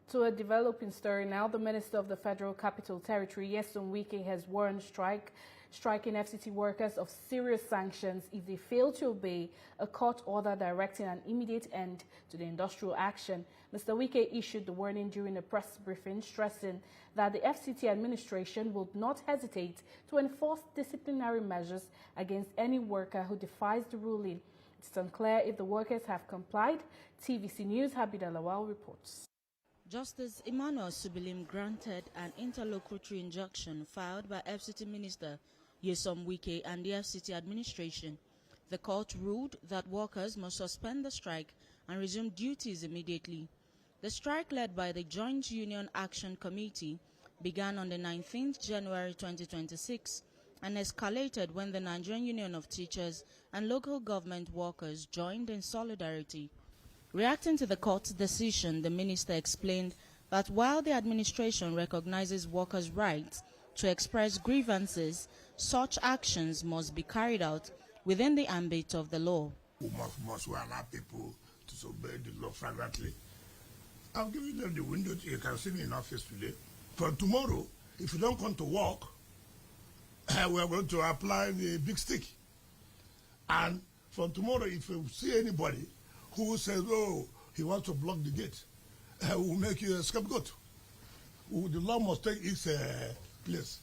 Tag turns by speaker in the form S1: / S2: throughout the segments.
S1: To a developing story now, the Minister of the Federal Capital Territory, Nyesom Wike, has warned striking FCT workers of serious sanctions if they fail to obey a court order directing an immediate end to the industrial action. Mr. Wike issued the warning during a press briefing, stressing that the FCT administration will not hesitate to enforce disciplinary measures against any worker who defies the ruling. It's unclear if the workers have complied. TVC News' Habida Lawal reports.
S2: Justice Emmanuel Subilim granted an interlocutory injunction filed by FCT Minister Nyesom Wike and the FCT administration. The court ruled that workers must suspend the strike and resume duties immediately. The strike, led by the Joint Union Action Committee, began on the 19th January 2026 and escalated when the Nigerian Union of Teachers and local government workers joined in solidarity. Reacting to the court's decision, the minister explained that while the administration recognizes workers' rights to express grievances, such actions must be carried out within the ambit of the law.
S3: We must allow people to obey the law flagrantly. I've given them the window. You can see me in office today. For tomorrow, if you don't come to work, we are going to apply the big stick. And from tomorrow, if you see anybody who says, oh, he wants to block the gate, will make you a scapegoat. The law must take its place.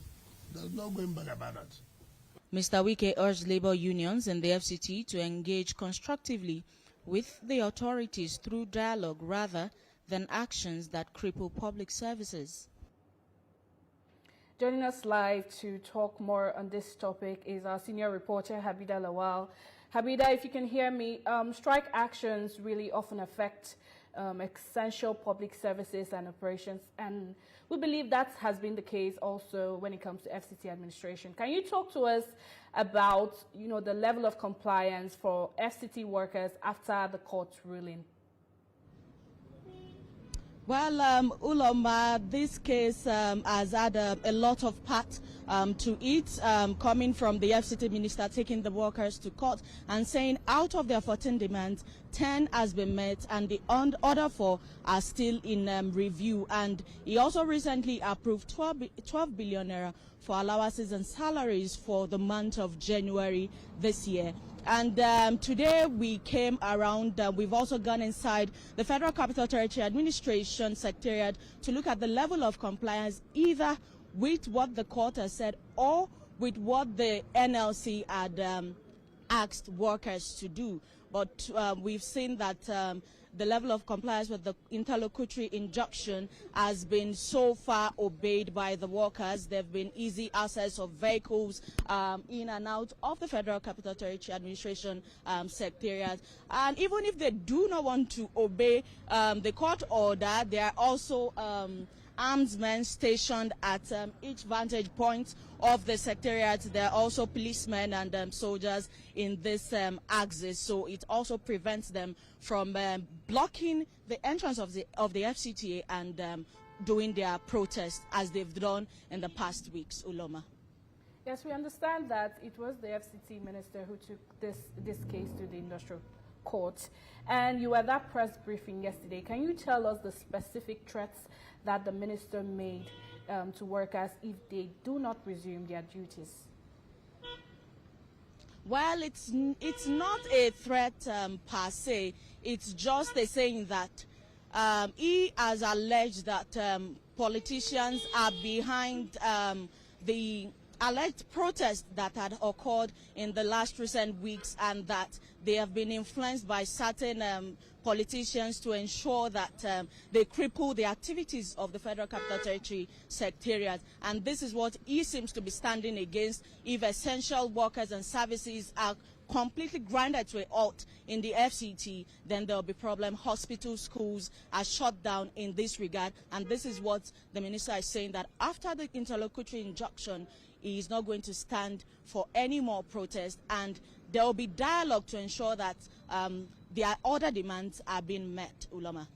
S3: There's no going back about that.
S2: Mr. Wike urged labor unions and the FCT to engage constructively with the authorities through dialogue rather than actions that cripple public services.
S1: Joining us live to talk more on this topic is our senior reporter, Habida Lawal. Habida, if you can hear me, strike actions really often affect essential public services and operations, and we believe that has been the case also when it comes to FCT administration. Can you talk to us about, the level of compliance for FCT workers after the court ruling?
S2: Well, Uloma, this case has had a lot of part to it, coming from the FCT minister taking the workers to court and saying out of their 14 demands, 10 has been met and the other 4 are still in review. And he also recently approved 12 billion naira for allowances and salaries for the month of January this year. And today we came around, we've also gone inside the Federal Capital Territory Administration Secretariat to look at the level of compliance either with what the court has said or with what the NLC had asked workers to do. But we've seen that the level of compliance with the interlocutory injunction has been so far obeyed by the workers. There have been easy access of vehicles in and out of the Federal Capital Territory Administration Secretariat. And even if they do not want to obey the court order, there are also armsmen stationed at each vantage point of the secretariat. There are also policemen and soldiers in this axis, so it also prevents them from blocking the entrance of the FCTA and doing their protest as they've done in the past weeks. Uloma.
S1: Yes, we understand that it was the FCT minister who took this case to the industrial court, and you were at that press briefing yesterday. Can you tell us the specific threats that the minister made to workers if they do not resume their duties?
S2: Well, it's not a threat per se. It's just a saying that he has alleged that politicians are behind the alleged protest that had occurred in the last recent weeks, and that they have been influenced by certain politicians to ensure that they cripple the activities of the Federal Capital Territory Secretariat. And this is what he seems to be standing against. If essential workers and services are completely grinded to a halt in the FCT, then there will be problem. Hospitals, schools are shut down in this regard, and this is what the minister is saying, that after the interlocutory injunction, he is not going to stand for any more protest, and there will be dialogue to ensure that their other demands are being met. Ulama.